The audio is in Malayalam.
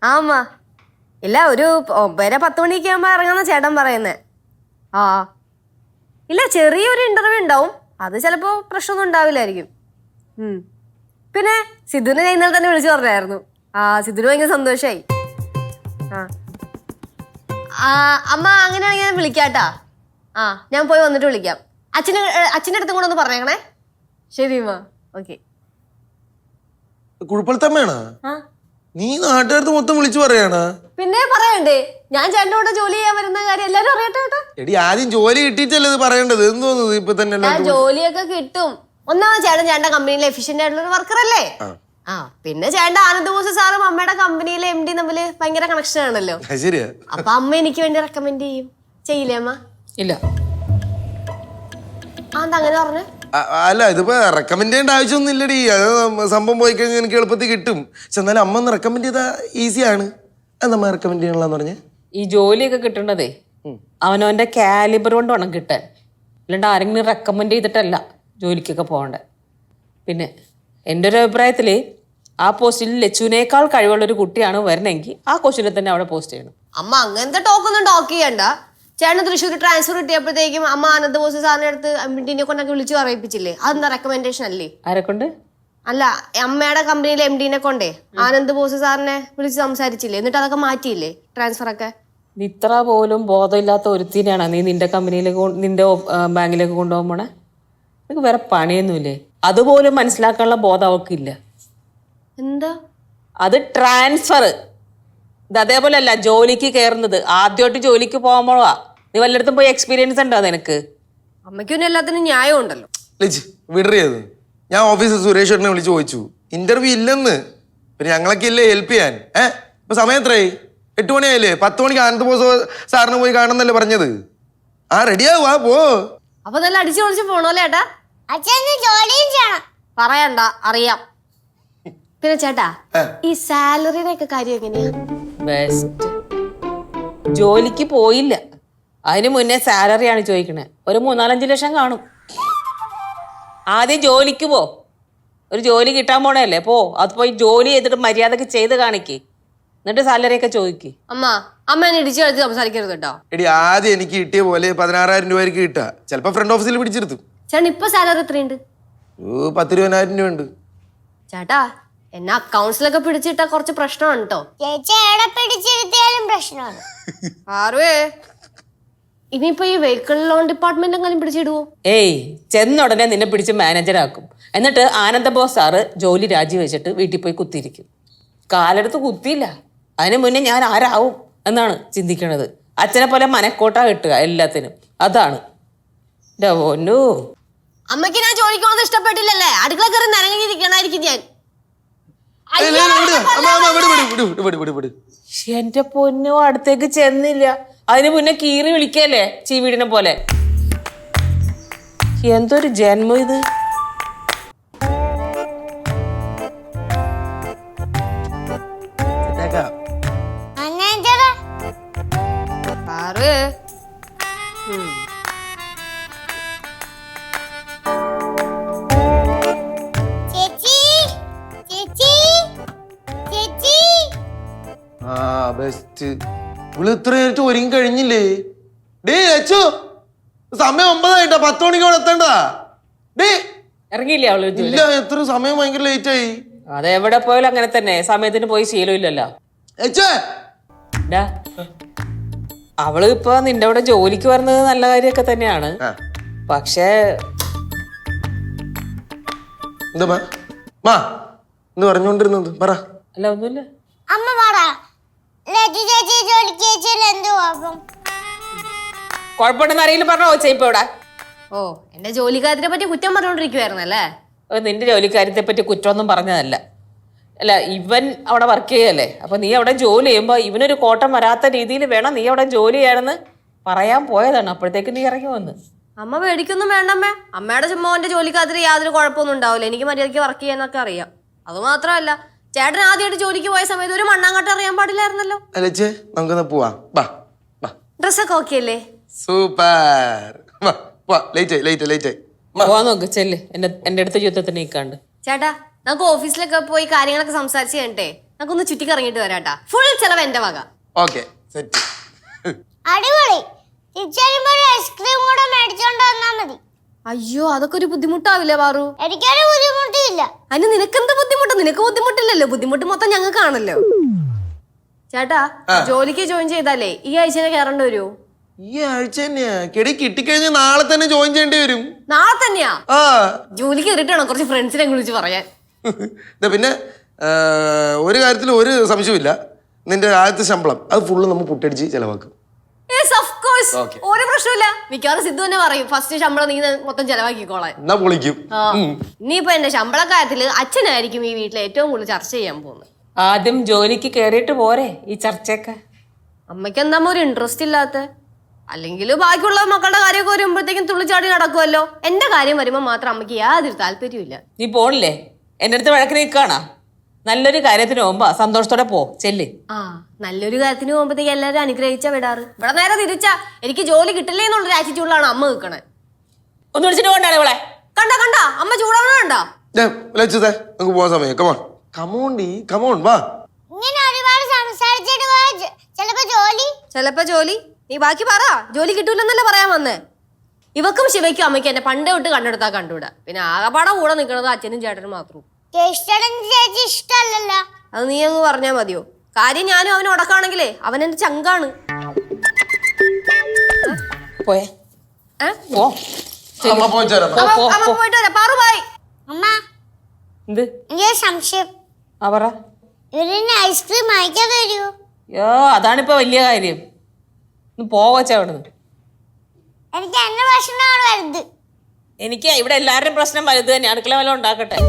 ആ അമ്മ. ഇല്ല, ഒരു 9:10 മണിയൊക്കെ ആകുമ്പോ ഇറങ്ങാന്ന ചേട്ടൻ പറയുന്നേ. ആ ഇല്ല, ചെറിയൊരു ഇന്റർവ്യൂ ഉണ്ടാവും. അത് ചിലപ്പോ പ്രശ്നമൊന്നും ഉണ്ടാവില്ലായിരിക്കും. പിന്നെ സിദ്ധുവിനെ ഞാൻ ഇന്നലെ തന്നെ വിളിച്ചു പറഞ്ഞായിരുന്നു. സിദ്ധുവിന് ഭയങ്കര സന്തോഷായി. അമ്മ അങ്ങനെയാണെങ്കിൽ ഞാൻ വിളിക്കാട്ടാ. ഞാൻ പോയി വന്നിട്ട് വിളിക്കാം. അച്ഛൻ്റെ അടുത്തും കൂടെ ഒന്ന് പറഞ്ഞേക്കണേ. ശരി അമ്മ. ഓക്കെ. കുഴപ്പത്തമ്മയാണ് നീ നാട്ടുകാർക്ക് മൊത്തം വിളിച്ചു പറയാണ്? പിന്നെ പറയണ്ടേ, ഞാൻ ചേട്ടൻ്റെ കൂടെ ജോലി ചെയ്യാൻ വരുന്ന കാര്യം എല്ലാരും അറിയട്ടെ. എടി ആദ്യം ജോലി കിട്ടിയിട്ടല്ലേ ഇത് പറയേണ്ടത്? എന്തോന്നു ഇപ്പൊ തന്നെ? ജോലിയൊക്കെ കിട്ടും. ഒന്നാമത് ചേട്ടൻ്റെ കമ്പനിയിൽ എഫിഷ്യന്റ് ആയിട്ടുള്ള ഒരു വർക്കർ അല്ലേ. പിന്നെ ചേട്ടൻ്റെ ആനന്ദ് ബോസ് സാറും അമ്മയുടെ കമ്പനിയിലെ MD തമ്മില് ഭയങ്കര കണക്ഷൻ ആണല്ലോ. ശരിയാ. അപ്പൊ അമ്മ എനിക്ക് വേണ്ടി റെക്കമെൻഡ് ചെയ്യും. ചെയ്യില്ലേ അമ്മ? ഇല്ല. അങ്ങനെ പറഞ്ഞു. അല്ല, ഇതിപ്പോ റെക്കമെൻഡ് ചെയ്യേണ്ട ആവശ്യമൊന്നും ഇല്ലടി. അത് സംഭവം പോയി കഴിഞ്ഞാൽ എനിക്ക് എളുപ്പത്തിൽ കിട്ടും. പക്ഷെ എന്നാലും അമ്മ ഒന്ന് റെക്കമെൻഡ് ചെയ്താൽ ഈസിയാണ്. എന്നമ്മ റെക്കമെൻഡ് ചെയ്യണമെന്ന് പറഞ്ഞേ. ഈ ജോലിയൊക്കെ കിട്ടണതേ അവനവന്റെ കാലിബർ കൊണ്ട് വേണം കിട്ടാൻ. അല്ലാണ്ട് ആരെങ്കിലും റെക്കമെൻഡ് ചെയ്തിട്ടല്ല ജോലിക്കൊക്കെ പോകണ്ടേ. പിന്നെ എൻ്റെ ഒരു അഭിപ്രായത്തിൽ ആ പോസ്റ്റിൽ ലച്ചുവിനേക്കാൾ കഴിവുള്ളൊരു കുട്ടിയാണ് വരണമെങ്കിൽ ആ ക്വസ്റ്റിനെ തന്നെ അവിടെ പോസ്റ്റ് ചെയ്യണം. അമ്മ അങ്ങനത്തെ ടോക്കൊന്നും ടോക്ക് ചെയ്യണ്ട. ചേട്ടൻ തൃശ്ശൂർ ട്രാൻസ്ഫർ കിട്ടിയപ്പോഴത്തേക്കും അമ്മ ആനന്ദ് ബോസ് സാറിന്റെ അടുത്ത് MD കൊണ്ടൊക്കെ വിളിച്ചു പറയിപ്പിച്ചില്ലേ? അതെന്താ റെക്കമെൻഡേഷൻ അല്ലേ? ആരെ കൊണ്ട്? അല്ല, അമ്മയുടെ കമ്പനിയിലെ MD കൊണ്ടേ ആനന്ദ് ബോസ് സാറിനെ വിളിച്ച് സംസാരിച്ചില്ലേ? എന്നിട്ട് അതൊക്കെ മാറ്റിയില്ലേ ട്രാൻസ്ഫർ ഒക്കെ? ഇത്ര പോലും ബോധമില്ലാത്ത ഒരുത്തിനാണ് നീ നിന്റെ കമ്പനിയിലേക്ക് നിന്റെ ബാങ്കിലേക്ക് കൊണ്ടുപോകാൻ പോണേ? നിനക്ക് വേറെ പണിയൊന്നുമില്ലേ? അതുപോലും മനസ്സിലാക്കാനുള്ള ബോധം അവൾക്കില്ല. എന്താ അത്? ട്രാൻസ്ഫർ. ഇത് അതേപോലെ അല്ല ജോലിക്ക് കയറുന്നത്. ആദ്യമായിട്ട് ജോലിക്ക് പോകുമ്പോഴാ. നീ വല്ലയിടത്തും പോയി എക്സ്പീരിയൻസ് ഉണ്ടോ നിനക്ക്? അമ്മയ്ക്ക് പിന്നെ എല്ലാത്തിനും ന്യായം ഉണ്ടല്ലോ. വിടറിയത് ഞാൻ ഓഫീസിൽ സുരേഷ് വിളിച്ചു ചോദിച്ചു, ഇന്റർവ്യൂ ഇല്ലെന്ന്. പിന്നെ ഞങ്ങളൊക്കെ ഇല്ലേ ഹെൽപ്പ് ചെയ്യാൻ. ഇപ്പൊ സമയം എത്രയായി? 8 മണിയായില്ലേ? 10 മണിക്ക് ആനന്ദ് ബോസ് സാറിന് പോയി കാണുന്നല്ലേ പറഞ്ഞത്. റെഡിയാവാ പോ. അപ്പൊ നല്ല അടിച്ചു പൊളിച്ച് പോണോല്ലേ ഏട്ടാ? പറയണ്ട, അറിയാം. പിന്നെ ചേട്ടാ, ഈ സാലറിയുടെ ഒക്കെ കാര്യം എങ്ങനെയാ? ബെസ്റ്റ്. ജോലിക്ക് പോയില്ല, അതിന് മുന്നേ സാലറിയാണ് ചോദിക്കണേ. ഒരു 3-4-5 ലക്ഷം കാണും. ആദ്യം ജോലിക്ക് പോ. ഒരു ജോലി കിട്ടാൻ പോണല്ലേ, പോ. അത് പോയി ജോലി ചെയ്തിട്ട് മര്യാദക്ക് ചെയ്ത് കാണിക്ക്. എന്നിട്ട് സാലറി ഒക്കെ ചോദിക്ക്. അമ്മ എന്നെ ഇടിച്ചു കളിച്ച് സംസാരിക്കരുത് കേട്ടോ. എടി ആദ്യം എനിക്ക് കിട്ടിയ പോലെ 16,000 രൂപയ്ക്ക് കിട്ടാ. ചിലപ്പോ ഫ്രണ്ട് ഓഫീസിൽ പിടിച്ചെടുത്തു. ചേട്ടൻ ഇപ്പൊ സാലറി എത്രയുണ്ട്? 10-20,000 രൂപ ഉണ്ട്. ചേട്ടാ, എന്നെ അക്കൗണ്ട്സിലൊക്കെ പിടിച്ചിട്ടാ കുറച്ച് പ്രശ്നമാണ് കേട്ടോ. പ്രശ്നമാണ്. ഇനിയിപ്പോ ഈ വെഹിക്കിൾ ലോൺ ഡിപ്പാർട്ട്മെന്റ് എങ്ങനെ പിടിച്ചിടുവോ? ഏയ്, ചെന്ന ഉടനെ നിന്നെ പിടിച്ച് മാനേജറാക്കും. എന്നിട്ട് ആനന്ദ ബോസ് സാറ് ജോലി രാജിവെച്ചിട്ട് വീട്ടിൽ പോയി കുത്തിയിരിക്കും. കാലെടുത്ത് കുത്തിയില്ല, അതിന് മുന്നേ ഞാൻ ആരാവും എന്നാണ് ചിന്തിക്കണത്. അച്ഛനെ പോലെ മനക്കോട്ട കിട്ടുക എല്ലാത്തിനും. അതാണ്. അമ്മയ്ക്ക് ഞാൻ ജോലിക്ക് പോകുന്നത് ഇഷ്ടപ്പെട്ടില്ലല്ലേ? അടുക്കള കയറി നനഞ്ഞിരിക്കണായിരിക്കും ഞാൻ. എന്റെ പൊന്നോ, അടുത്തേക്ക് ചെന്നില്ല. അതിന് മുന്നേ കീറി വിളിക്കല്ലേ ചീവീടിനെ പോലെ. എന്തൊരു ജന്മം ഇത്. ഇത്രയായിട്ട് ഒരുങ്ങി കഴിഞ്ഞില്ലേ? ഡേ അച്ചു, സമയം 9 10 മണിക്കോടെ എത്തേണ്ടതാ. ഡേ ഇറങ്ങിയില്ലേ അവള്? ഇല്ല, എത്ര സമയം ഭയങ്കര ലേറ്റ് ആയി. അതെവിടെ പോയാലും അങ്ങനെ തന്നെ, സമയത്തിന് പോയി ശീലമില്ലല്ലോ. അവള് ഇപ്പൊ നിന്റെ അവിടെ ജോലിക്ക് വരുന്നത് നല്ല കാര്യമൊക്കെ തന്നെയാണ്. പക്ഷേ എന്താ പറഞ്ഞോണ്ടിരുന്നത്? പറ. അല്ല, ഒന്നുമില്ല. അമ്മ പറ, കുഴപ്പമുണ്ടെന്ന് ആരെങ്കിലും പറഞ്ഞോ ഇപ്പൊ ഇവിടെ? എന്റെ ജോലിക്കാര്യത്തെ പറ്റി കുറ്റം പറഞ്ഞോണ്ടിരിക്കുവായിരുന്നല്ലേ? നിന്റെ ജോലിക്കാര്യത്തെ പറ്റി കുറ്റമൊന്നും പറഞ്ഞതല്ല. അല്ല, ഇവൻ അവിടെ വർക്ക് ചെയ്യല്ലേ. അപ്പൊ നീ അവിടെ ജോലി ചെയ്യുമ്പോ ഇവനൊരു കോട്ടം വരാത്ത രീതിയിൽ വേണം നീ അവിടെ ജോലി ചെയ്യാണെന്ന് പറയാൻ പോയതാണ്. അപ്പോഴത്തേക്ക് നീ ഇറങ്ങി വന്ന്. അമ്മ പേടിക്കൊന്നും വേണ്ടമ്മേ. അമ്മയുടെ ചുമ്മാന്റെ ജോലിക്കാര്യത്തിൽ യാതൊരു കുഴപ്പമൊന്നും ഉണ്ടാവില്ല. എനിക്ക് മര്യാദയ്ക്ക് വർക്ക് ചെയ്യാനൊക്കെ അറിയാം. അത് മാത്രമല്ല, ചേട്ടൻ ആദ്യമായിട്ട് ജോലിക്ക് പോയ സമയത്ത് ഒരു മണ്ണാങ്കട്ട അറിയാൻ പാടില്ലായിരുന്നല്ലോ. ഡ്രസ്സൊക്കെ ഓക്കെ അല്ലേ? സൂപ്പർ. പോവാൻ നോക്ക്, ചെല്ല്. എന്റെ അടുത്ത യുദ്ധത്തിന് നീക്കാണ്ട്. ചേട്ടാ, നമുക്ക് ഓഫീസിലൊക്കെ പോയി കാര്യങ്ങളൊക്കെ സംസാരിച്ച് കഴിഞ്ഞിട്ടേ നമുക്കൊന്ന് ചുറ്റിക്കറങ്ങിയിട്ട് വരാട്ടാ. ഫുൾ ചെലവ് എന്റെ വക. Okay set. അടിപൊളി. തിരിച്ചുവരുമ്പോ ഒരു ഐസ്ക്രീം കൂടെ മേടിച്ചോണ്ട് വന്നാ മതി. അയ്യോ അതൊക്കെ ഒരു ബുദ്ധിമുട്ടാവില്ലേ പാറു? എനിക്കൊരു ബുദ്ധിമുട്ടില്ല. അതിന് നിനക്കെന്ത് ബുദ്ധിമുട്ട്? നിനക്ക് ബുദ്ധിമുട്ടില്ലല്ലോ. ബുദ്ധിമുട്ട് മൊത്തം ഞങ്ങൾക്കാണല്ലോ. ചേട്ടാ ജോലിക്ക് ജോയിൻ ചെയ്താലേ ഈ ആഴ്ച കയറേണ്ടി വരുമോ? ഈ ആഴ്ച തന്നെയാ കെടി കിട്ടിക്കഴിഞ്ഞാൽ നാളെ തന്നെ ജോയിൻ ചെയ്യേണ്ടി വരും. നാളെ തന്നെയാ? ആ ജോലിക്ക് കയറിയിട്ടാണോ കുറച്ച് ഫ്രണ്ട്സിനെ വിളിച്ച് പറയാൻ. പിന്നെ ഒരു കാര്യത്തിൽ ഒരു സംശയമില്ല, നിന്റെ ആദ്യത്തെ ശമ്പളം അത് ഫുള്ള് നമ്മൾ പുട്ടടിച്ച് ചെലവാക്കും. Okay. ഒരു പ്രശ്നമില്ല. മിക്കവാറും സിദ്ധു തന്നെ പറയും ഫസ്റ്റ് ശമ്പളം നീ മൊത്തം ചെലവാക്കിക്കോളാൻ. എന്നാ പൊളിക്കും. ഇനിയിപ്പോ എന്റെ ശമ്പള കാര്യത്തില് അച്ഛനായിരിക്കും ഈ വീട്ടിൽ ഏറ്റവും കൂടുതൽ ചർച്ച ചെയ്യാൻ പോകുന്നത്. ആദ്യം ജോലിക്ക് കയറിയിട്ട് പോരെ ഈ ചർച്ചയൊക്കെ. അമ്മയ്ക്ക് എന്താ ഒരു ഇൻട്രസ്റ്റ് ഇല്ലാത്ത? അല്ലെങ്കിൽ ബാക്കിയുള്ള മക്കളുടെ കാര്യമൊക്കെ വരുമ്പോഴത്തേക്കും തുള്ളിച്ചാടി നടക്കുമല്ലോ. എന്റെ കാര്യം വരുമ്പോ മാത്രം അമ്മയ്ക്ക് യാതൊരു താല്പര്യമില്ല. നീ പോണില്ലേ? എൻ്റെ അടുത്ത് വഴക്കിന് നിൽക്കാണോ? നല്ലൊരു കാര്യത്തിന് പോകുമ്പോ സന്തോഷത്തോടെ പോ ചെല്ല്. നല്ലൊരു കാര്യത്തിന് പോകുമ്പോഴത്തേക്ക് എല്ലാവരും അനുഗ്രഹിച്ചാ വിടാറ്. ഇവിടെ നേരെ തിരിച്ചാ എനിക്ക് ജോലി കിട്ടില്ലേ എന്നുള്ളൊരു ആറ്റിറ്റ്യൂഡിലാണ് അമ്മ നിൽക്കണേ. ഒന്ന് വിളിച്ചിട്ട് പോകണ്ടാണ് ഇവിടെ. കണ്ട അമ്മ ചൂടാവണ കണ്ടാ? നമുക്ക് പോവാൻ സമയം. കമോൺ കമോൺ ഡി കമോൺ വാ. ഇങ്ങനെ ഒരുപാട് സംസാരിച്ചിട്ട് ചിലപ്പോ ജോലി നീ ബാക്കി പറ. ജോലി കിട്ടൂലെന്നല്ല പറയാൻ വന്നേ. ഇവക്കും ശിവയ്ക്കും അമ്മയ്ക്ക് എന്നെ പണ്ട് തൊട്ട് കണ്ടെടുത്താ കണ്ടുവിടാ. പിന്നെ ആകപ്പാടെ കൂടെ നിൽക്കുന്നത് അച്ഛനും ചേട്ടനും മാത്രവും. ചേച്ചി ഇഷ്ടല്ലല്ലോ. അത് നീ അങ്ങ് പറഞ്ഞാ മതിയോ? കാര്യം ഞാനും അവന് ഉടക്കാണെങ്കിലേ അവൻ എന്റെ ചങ്കാണ്. പോയേ പോ. അമ്മ പോയി ചേരാം. അമ്മ പോയിട്ട് വരാം. പാറു ബൈ. അമ്മ എന്ത് എനിക്ക് സംശയം. പറ. ഇവരിന് ഐസ്ക്രീം വാങ്ങിക്കാൻ തരുമോ? യോ അതാണിപ്പോ വലിയ കാര്യം. ഒന്ന് പോവച്ച അവിടുന്ന്. എനിക്ക് എന്റെ ഭക്ഷണമാണ് വലുത്. എനിക്ക് ഇവിടെ എല്ലാവരുടെയും പ്രശ്നം വലുത് തന്നെ. അടുക്കള വല്ലതും ഉണ്ടാക്കട്ടെ.